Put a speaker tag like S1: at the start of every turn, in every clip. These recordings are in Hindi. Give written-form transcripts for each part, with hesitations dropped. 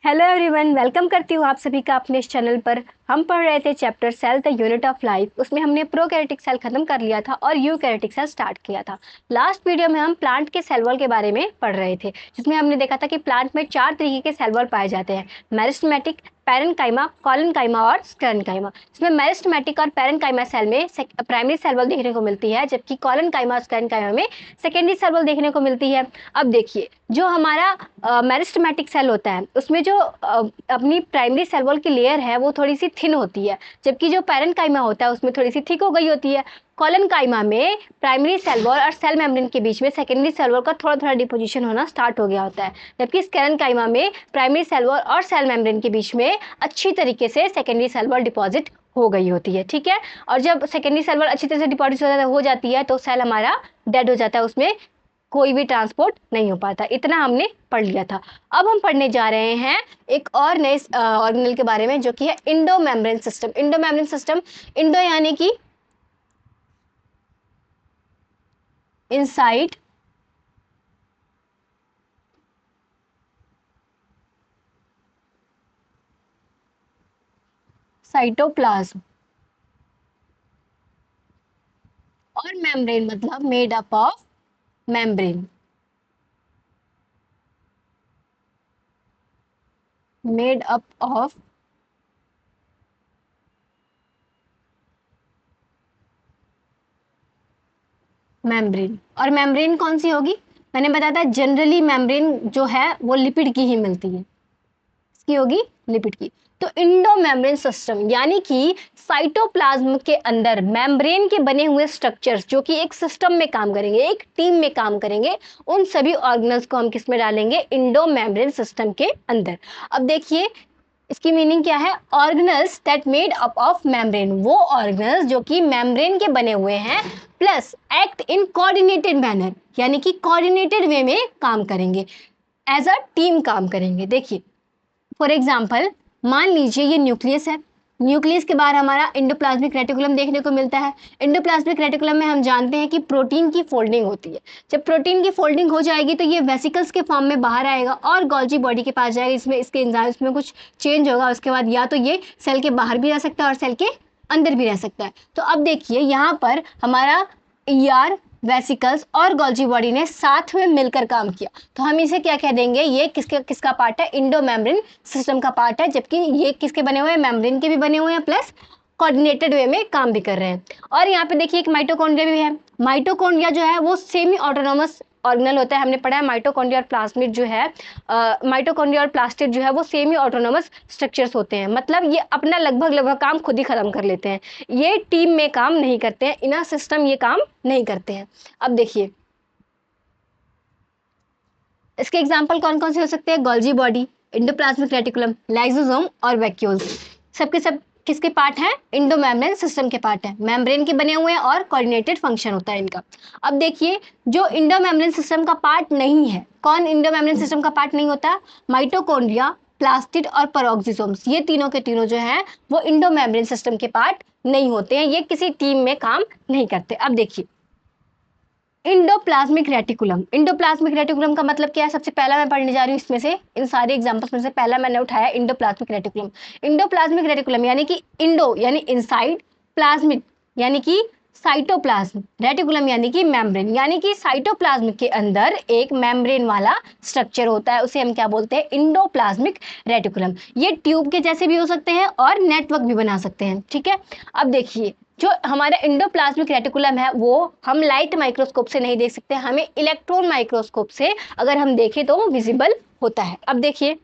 S1: हेलो एवरीवन, वेलकम करती हूँ आप सभी का अपने इस चैनल पर। हम पढ़ रहे थे chapter cell the unit of life. उसमें हमने प्रोकैरियोटिक सेल खत्म कर लिया था और यूकैरियोटिक सेल स्टार्ट किया था। लास्ट वीडियो में हम प्लांट के सेल वॉल के बारे में पढ़ रहे थे, जिसमें हमने देखा था कि प्लांट में 4 तरीके के सेल वॉल पाए जाते हैं: मेरिस्टेमेटिक, पैरेन्काइमा, कॉलनकाइमा और स्क्लेरेन्काइमा। इसमें मेरिस्टेमेटिक और पैरेन्काइमा सेल में प्राइमरी सेल वॉल देखने को मिलती है, जबकि कॉलनकाइमा और स्क्लेरेन्काइमा में सेकेंडरी सेल वॉल देखने को मिलती है। अब देखिए, जो हमारा मेरिस्टेमेटिक सेल होता है उसमें जो अपनी प्राइमरी सेल वॉल की लेयर है वो थोड़ी सी थिन होती है, जबकि जो पैरेन्काइमा होता है उसमें थोड़ी सी थिक हो गई होती है। कॉलनकाइमा में प्राइमरी सेल वॉल और सेल मेम्ब्रेन के बीच में सेकेंडरी सेल वॉल का थोड़ा थोड़ा डिपोजिशन होना स्टार्ट हो गया होता है, जबकि स्क्लेरेन्काइमा में प्राइमरी सेल वॉल और सेल मेम्ब्रेन के बीच में अच्छी तरीके से सेकेंडरी सेल वॉल डिपॉजिट हो गई होती है। ठीक है, और जब सेकेंडरी सेल वॉल अच्छी तरह से डिपॉजिट हो जाती है तो सेल हमारा डेड हो जाता है, उसमें कोई भी ट्रांसपोर्ट नहीं हो पाता। इतना हमने पढ़ लिया था। अब हम पढ़ने जा रहे हैं एक और नए ऑर्गेनेल के बारे में, जो कि है Indo membrane system. Indo membrane system, Indo यानी कि इनसाइड, साइटोप्लाज्म, और मेम्ब्रेन मतलब made up of membrane, made up of membrane. और मेम्ब्रेन कौन सी होगी? मैंने बताया था जनरली मेम्ब्रेन जो है वो लिपिड की ही मिलती है, इसकी होगी लिपिड की। तो इंडो मेम्ब्रेन सिस्टम यानी कि साइटोप्लाज्म के अंदर मेम्ब्रेन के बने हुए स्ट्रक्चर्स जो कि एक सिस्टम में काम करेंगे, एक टीम में काम करेंगे, उन सभी ऑर्गेनल्स को हम किस में डालेंगे? इंडो मेम्ब्रेन सिस्टम के अंदर। अब देखिए, इसकी मीनिंग क्या है? Organelles that made up of membrane, वो ऑर्गेनल्स जो कि मेम्ब्रेन के बने हुए हैं plus act in coordinated manner, यानी कि कोऑर्डिनेटेड वे में काम करेंगे, एज अ टीम काम करेंगे। देखिए, फॉर एग्जाम्पल मान लीजिए ये न्यूक्लियस है। न्यूक्लियस के बाहर हमारा इंडोप्लाज्मिक रेटिकुलम देखने को मिलता है। इंडोप्लाज्मिक रेटिकुलम में हम जानते हैं कि प्रोटीन की फोल्डिंग होती है। जब प्रोटीन की फोल्डिंग हो जाएगी तो ये वेसिकल्स के फॉर्म में बाहर आएगा और गोल्जी बॉडी के पास जाएगा। इसमें इसके एंजाइम्स में कुछ चेंज होगा, उसके बाद या तो ये सेल के बाहर भी रह सकता है और सेल के अंदर भी रह सकता है। तो अब देखिए, यहाँ पर हमारा ईआर, वेसिकल्स और गोल्जी बॉडी ने साथ में मिलकर काम किया, तो हम इसे क्या कह देंगे? ये किसका पार्ट है? इंडो मेम्ब्रेन सिस्टम का पार्ट है। जबकि ये किसके बने हुए हैं? मेम्ब्रेन के भी बने हुए हैं, प्लस कोऑर्डिनेटेड वे में काम भी कर रहे हैं। और यहाँ पे देखिए एक माइटोकॉन्ड्रिया भी है। माइटोकॉन्ड्रिया जो है वो सेमी ऑटोनोमस ऑर्गेनल होता है। हमने पढ़ा है माइटोकॉन्ड्रिया और प्लाज्मिड जो है, माइटोकॉन्ड्रिया और प्लास्टिड जो है वो सेमी ऑटोनोमस स्ट्रक्चर्स होते हैं। मतलब ये अपना लगभग काम खुद ही खत्म कर लेते हैं, ये टीम में काम नहीं करते हैं, इन सिस्टम ये काम नहीं करते हैं। अब देखिए, इसके एग्जाम्पल कौन कौन से हो सकते हैं? Golgi body, endoplasmic reticulum, lysosome और वैक्यूल्स। सबके सब किसके पार्ट हैं? इंडो मेम्ब्रेन सिस्टम के पार्ट है, मेम्ब्रेन के बने हुए हैं और कोऑर्डिनेटेड फंक्शन होता है इनका। अब देखिए, जो इंडो मेम्ब्रेन सिस्टम का पार्ट नहीं है, कौन इंडो मेम्ब्रेन सिस्टम का पार्ट नहीं होता? माइटोकॉन्ड्रिया, प्लास्टिड और पेरोक्सिसोम्स, ये तीनों के तीनों जो हैं वो इंडो मेम्ब्रेन सिस्टम के पार्ट नहीं होते हैं, ये किसी टीम में काम नहीं करते। अब देखिए, इंडोप्लाज्मिक रेटिकुलम। इंडोप्लाज्मिक रेटिकुलम का मतलब क्या है? सबसे पहला मैं पढ़ने जा रही हूँ इसमें से, इन सारे एग्जांपल्स में से पहला मैंने उठाया इंडोप्लाज्मिक रेटिकुलम। इंडोप्लाज्मिक रेटिकुलम यानी कि इंडो यानी इनसाइड, प्लाज्मिक यानी कि साइटोप्लाज्म, रेटिकुलम यानी कि मेम्ब्रेन, यानी कि साइटोप्लाज्म के अंदर एक मेम्ब्रेन वाला स्ट्रक्चर होता है, उसे हम क्या बोलते हैं? Endoplasmic reticulum. ये ट्यूब के जैसे भी हो सकते हैं और नेटवर्क भी बना सकते हैं। ठीक है, अब देखिए, जो हमारा इंडोप्लाज्मिक रेटिकुलम है वो हम लाइट माइक्रोस्कोप से नहीं देख सकते, हमें इलेक्ट्रॉन माइक्रोस्कोप से अगर हम देखें तो वो विजिबल होता है। अब देखिए,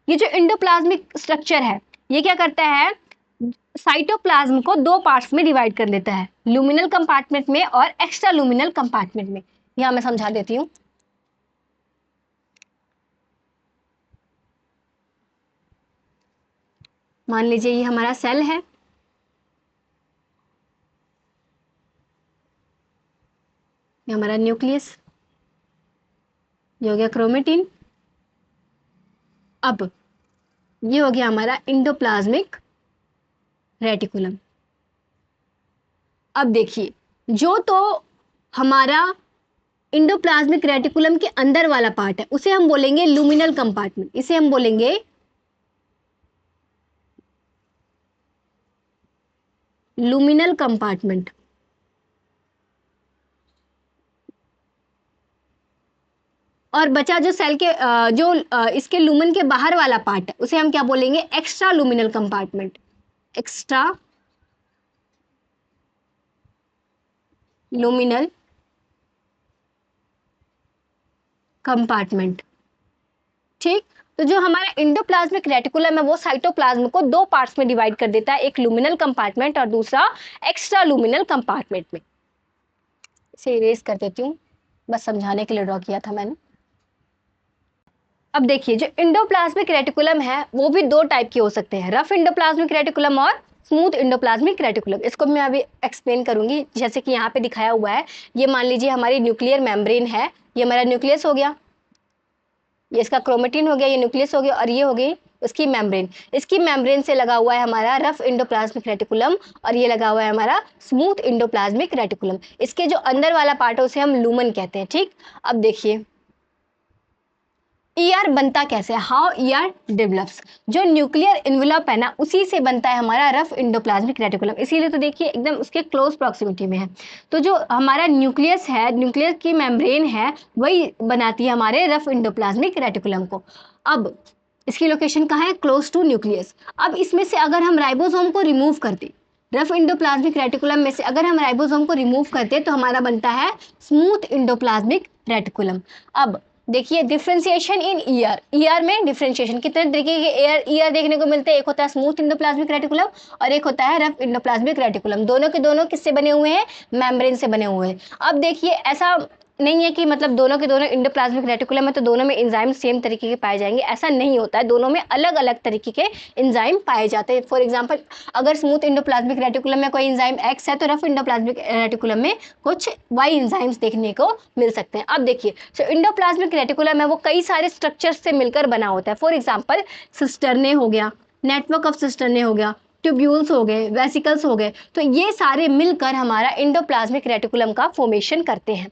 S1: ये जो इंडोप्लाज्मिक स्ट्रक्चर है ये क्या करता है? साइटोप्लाज्म को दो पार्ट्स में डिवाइड कर लेता है, लुमिनल कंपार्टमेंट में और एक्स्ट्रा लुमिनल कंपार्टमेंट में। यहां मैं समझा देती हूँ। मान लीजिए ये हमारा सेल है, ये हमारा न्यूक्लियस, ये हो गया क्रोमेटिन। अब ये हो गया हमारा इंडोप्लाज्मिक रेटिकुलम। अब देखिए, जो तो हमारा इंडोप्लाज्मिक रेटिकुलम के अंदर वाला पार्ट है उसे हम बोलेंगे लुमिनल कंपार्टमेंट, इसे हम बोलेंगे लुमिनल कंपार्टमेंट। और बचा जो सेल के इसके लुमेन के बाहर वाला पार्ट है उसे हम क्या बोलेंगे, एक्स्ट्रा लुमिनल कंपार्टमेंट, एक्स्ट्रा लुमिनल कंपार्टमेंट। ठीक, तो जो हमारा इंडोप्लाज्मिक रेटिकुलम है वो साइटोप्लाज्म को दो पार्ट्स में डिवाइड कर देता है, एक लुमिनल कंपार्टमेंट और दूसरा एक्स्ट्रा लुमिनल कंपार्टमेंट में। इसे इरेज कर देती हूँ, बस समझाने के लिए ड्रॉ किया था मैंने। अब देखिए जो इंडोप्लाज्मिक रेटिकुलम है वो भी दो टाइप के हो सकते हैं, रफ इंडोप्लाज्मिक रेटिकुलम और स्मूथ इंडोप्लाज्मिक रेटिकुलम। इसको मैं अभी एक्सप्लेन करूंगी। जैसे कि यहाँ पे दिखाया हुआ है, ये मान लीजिए हमारी न्यूक्लियर मेम्ब्रेन है, ये हमारा न्यूक्लियस हो गया, ये इसका क्रोमेटिन हो गया, ये न्यूक्लियस हो गया, और ये हो गई उसकी मेम्ब्रेन। इसकी मेम्ब्रेन से लगा हुआ है हमारा रफ इंडोप्लाज्मिक रेटिकुलम और ये लगा हुआ है हमारा स्मूथ इंडोप्लाज्मिक रेटिकुलम। इसके जो अंदर वाला पार्ट है उसे हम लूमन कहते हैं। ठीक, अब देखिए ईआर बनता कैसे है, हाउ ईआर डेवलप्स। जो न्यूक्लियर इन्वेलप है ना उसी से बनता है हमारा रफ इंडोप्लाज्मिक रेटिकुलम, इसीलिए तो देखिए एकदम उसके क्लोज प्रॉक्सिमिटी में है। तो जो हमारा न्यूक्लियस है, न्यूक्लियस की मेम्ब्रेन है, वही बनाती है हमारे रफ इंडोप्लाज्मिक रेटिकुलम को। अब इसकी लोकेशन कहाँ है, क्लोज टू न्यूक्लियस। अब इसमें से अगर हम राइबोसोम को रिमूव करते, रफ इंडोप्लाज्मिक रेटिकुलम में से अगर हम राइबोसोम को रिमूव करते तो हमारा बनता है स्मूथ इंडोप्लाज्मिक रेटिकुलम। अब देखिए डिफरेंशिएशन इन ईआर, ईआर में डिफरेंशिएशन कितने तरीके के ईआर ईआर देखने को मिलते हैं, एक होता है स्मूथ इंडोप्लाज्मिक रेटिकुलम और एक होता है रफ इंडोप्लाज्मिक रेटिकुलम। दोनों के दोनों किससे बने हुए हैं, मेम्ब्रेन से बने हुए हैं। अब देखिए ऐसा नहीं है कि मतलब दोनों के दोनों इंडोप्लाज्मिक रेटिकुलम है तो दोनों में एंजाइम सेम तरीके के पाए जाएंगे, ऐसा नहीं होता है। दोनों में अलग अलग तरीके के एंजाइम पाए जाते हैं। फॉर एग्जांपल अगर स्मूथ इंडोप्लाज्मिक रेटिकुलम में कोई एंजाइम एक्स है तो रफ इंडोप्लाज्मिक रेटिकुलम में कुछ वाई एंजाइम्स देखने को मिल सकते हैं। अब देखिए जो इंडोप्लाज्मिक रेटिकुलम है वो कई सारे स्ट्रक्चर्स से मिलकर बना होता है। फॉर एग्जाम्पल सिस्टर्ने हो गया, नेटवर्क ऑफ सिस्टर्ने हो गया, ट्यूब्यूल्स हो गए, वेसिकल्स हो गए, तो ये सारे मिलकर हमारा इंडोप्लाज्मिक रेटिकुलम का फॉर्मेशन करते हैं।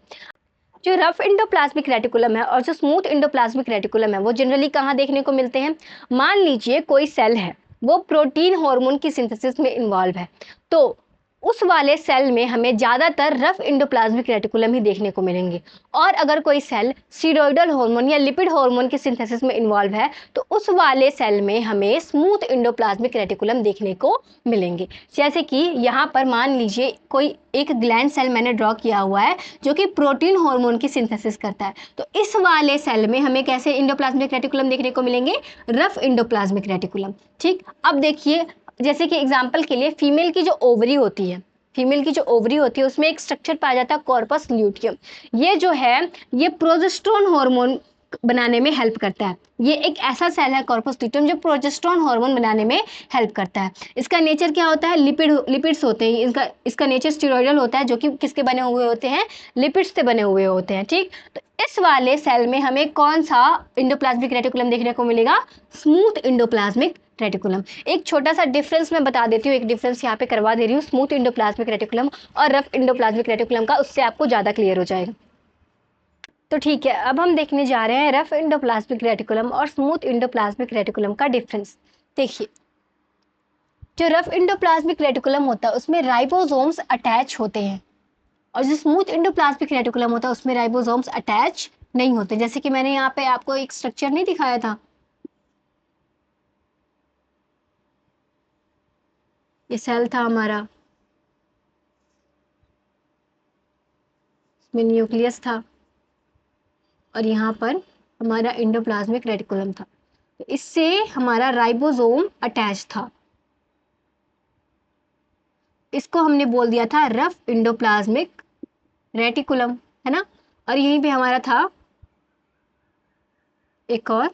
S1: जो रफ इंडोप्लाज्मिक रेटिकुलम है और जो स्मूथ इंडोप्लाज्मिक रेटिकुलम है वो जनरली कहाँ देखने को मिलते हैं, मान लीजिए कोई सेल है वो प्रोटीन हार्मोन की सिंथेसिस में इन्वॉल्व है, तो उस वाले सेल में हमें ज़्यादातर रफ इंडोप्लाज्मिक रेटिकुलम ही देखने को मिलेंगे। और अगर कोई सेल स्टीरॉयडल हार्मोन या लिपिड हार्मोन की सिंथेसिस में इन्वॉल्व है तो उस वाले सेल में हमें स्मूथ इंडोप्लाज्मिक रेटिकुलम देखने को मिलेंगे। जैसे कि यहाँ पर मान लीजिए कोई एक ग्लैंड सेल मैंने ड्रॉ किया हुआ है जो कि प्रोटीन हार्मोन की सिंथेसिस करता है, तो इस वाले सेल में हमें कैसे इंडोप्लाज्मिक रेटिकुलम देखने को मिलेंगे, रफ इंडोप्लाज्मिक रेटिकुलम। ठीक, अब देखिए जैसे कि एग्जाम्पल के लिए फीमेल की जो ओवरी होती है, फीमेल की जो ओवरी होती है उसमें एक स्ट्रक्चर पाया जाता है कॉर्पस ल्यूटियम। ये जो है ये प्रोजेस्टेरोन हार्मोन बनाने में हेल्प करता है। ये एक ऐसा सेल है कॉर्पस ल्यूटियम जो प्रोजेस्टेरोन हार्मोन बनाने में हेल्प करता है। इसका नेचर क्या होता है, लिपिड्स होते हैं। इसका नेचर स्टीरॉयडल होता है जो कि किसके बने हुए होते हैं, लिपिड्स से बने हुए होते हैं। ठीक, तो इस वाले सेल में हमें कौन सा इंडोप्लाज्मिक रेटिकुलम देखने को मिलेगा, स्मूथ इंडोप्लाज्मिक रेटिकुलम। एक छोटा सा डिफरेंस मैं बता देती हूँ, एक डिफरेंस यहाँ पे करवा दे रही हूँ स्मूथ इंडोप्लाज्मिक रेटिकुलम और रफ इंडोप्लाज्मिक रेटिकुलम का, उससे आपको ज़्यादा क्लियर हो जाएगा। तो ठीक है, अब हम देखने जा रहे हैं रफ इंडोप्लाज्मिक रेटिकुलम और स्मूथ इंडोप्लाज्मिक रेटिकुलम का डिफरेंस। देखिए जो रफ इंडोप्लाज्मिक रेटिकुलम होता है उसमें राइबोसोम्स अटैच होते हैं और जो स्मूथ इंडोप्लाज्मिक रेटिकुलम होता है उसमें राइबोसोम्स अटैच नहीं होते। जैसे कि मैंने यहाँ पे आपको एक स्ट्रक्चर नहीं दिखाया था, ये सेल था हमारा, इसमें न्यूक्लियस था और यहाँ पर हमारा इंडोप्लाज्मिक रेटिकुलम था, तो इससे हमारा राइबोसोम अटैच था। इसको हमने बोल दिया था रफ इंडोप्लाज्मिक रेटिकुलम, है ना। और यहीं पे हमारा था एक और,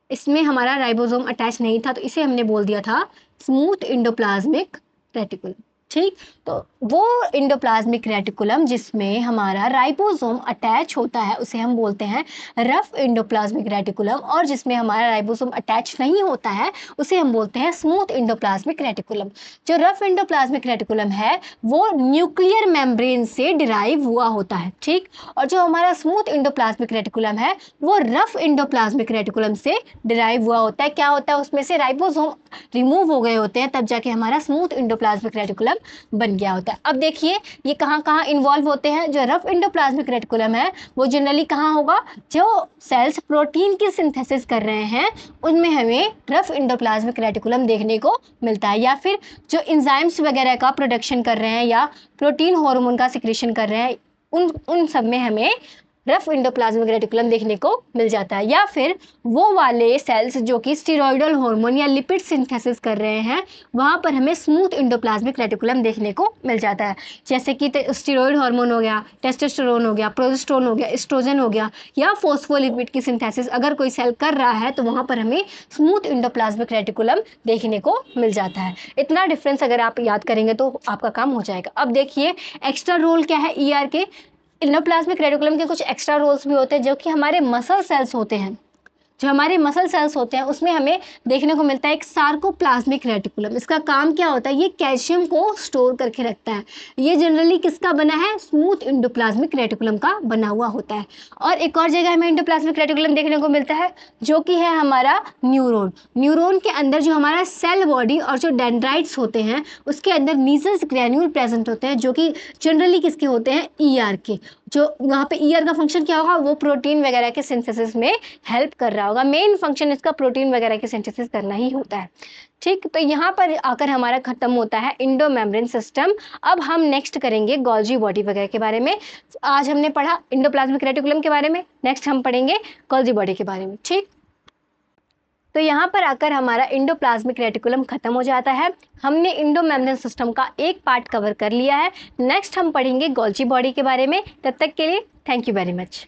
S1: इसमें हमारा राइबोसोम अटैच नहीं था तो इसे हमने बोल दिया था स्मूथ इंडोप्लाज्मिक रेटिकुलम। ठीक, तो वो इंडोप्लाज्मिक रेटिकुलम जिसमें हमारा राइबोसोम अटैच होता है उसे हम बोलते हैं रफ इंडोप्लाज्मिक रेटिकुलम, और जिसमें हमारा राइबोसोम अटैच नहीं होता है उसे हम बोलते हैं स्मूथ इंडोप्लाज्मिक रेटिकुलम। जो रफ इंडोप्लाज्मिक रेटिकुलम है वो न्यूक्लियर मेम्ब्रेन से डिराइव हुआ होता है, ठीक, और जो हमारा स्मूथ इंडोप्लाज्मिक रेटिकुलम है वो रफ इंडोप्लाज्मिक रेटिकुलम से डिराइव हुआ होता है। क्या होता है, उसमें से राइबोसोम रिमूव हो गए होते हैं, तब जाके हमारा स्मूथ इंडोप्लाज्मिक रेटिकुलम बन गया होता है। अब देखिए ये कहाँ कहाँ इन्वॉल्व होते हैं। जो रफ इंडोप्लाज्मिक रेटिकुलम है वो जनरली कहाँ होगा, जो सेल्स प्रोटीन की सिंथेसिस कर रहे हैं उनमें हमें रफ इंडोप्लाज्मिक रेटिकुलम देखने को मिलता है, या फिर जो एंजाइम्स वगैरह का प्रोडक्शन कर रहे हैं या प्रोटीन हार्मोन का सिक्रेशन कर रहे हैं उन सब में हमें रफ इंडोप्लाज्मिक रेटिकुलम देखने को मिल जाता है। या फिर वो वाले सेल्स जो कि स्टीरॉयडल हार्मोन या लिपिड सिंथेसिस कर रहे हैं वहाँ पर हमें स्मूथ इंडोप्लाज्मिक रेटिकुलम देखने को मिल जाता है, जैसे कि स्टीरॉयड हार्मोन हो गया, टेस्टोस्टेरोन हो गया, प्रोजेस्टेरोन हो गया, एस्ट्रोजन हो गया, या फॉस्फोलिपिड की सिंथेसिस अगर कोई सेल कर रहा है तो वहाँ पर हमें स्मूथ इंडोप्लाज्मिक रेटिकुलम देखने को मिल जाता है। इतना डिफरेंस अगर आप याद करेंगे तो आपका काम हो जाएगा। अब देखिए एक्स्ट्रा रोल क्या है ईआर के। इंडोप्लाज्मिक रेटिकुलम के कुछ एक्स्ट्रा रोल्स भी होते हैं जो कि हमारे मसल सेल्स होते हैं। जो हमारे मसल सेल्स होते हैं उसमें हमें देखने को मिलता है एक सार्कोप्लाज्मिक रेटिकुलम। इसका काम क्या होता है, ये कैल्शियम को स्टोर करके रखता है। ये जनरली किसका बना है, स्मूथ इंडोप्लाज्मिक रेटिकुलम का बना हुआ होता है। और एक और जगह हमें इंडोप्लाज्मिक रेटिकुलम देखने को मिलता है जो कि है हमारा न्यूरॉन। न्यूरॉन के अंदर जो हमारा सेल बॉडी और जो डेंड्राइट्स होते हैं उसके अंदर मीजल्स ग्रैन्यूल प्रेजेंट होते हैं जो कि जनरली किसके होते हैं, ईआर के। जो वहाँ पे ईआर का फंक्शन क्या होगा, वो प्रोटीन वगैरह के सिंथेसिस में हेल्प कर रहा होगा। मेन फंक्शन इसका प्रोटीन वगैरह के सिंथेसिस करना ही होता है। ठीक, तो यहाँ पर आकर हमारा खत्म होता है इंडो मेम्ब्रेन सिस्टम। अब हम नेक्स्ट करेंगे गोल्जी बॉडी वगैरह के बारे में। आज हमने पढ़ा इंडोप्लाज्मिक रेटिकुलम के बारे में, नेक्स्ट हम पढ़ेंगे गोल्जी बॉडी के बारे में। ठीक, तो यहाँ पर आकर हमारा इंडोप्लाज्मिक रेटिकुलम खत्म हो जाता है। हमने इंडो मेम्ब्रेन सिस्टम का एक पार्ट कवर कर लिया है। नेक्स्ट हम पढ़ेंगे गोल्जी बॉडी के बारे में। तब तक के लिए थैंक यू वेरी मच।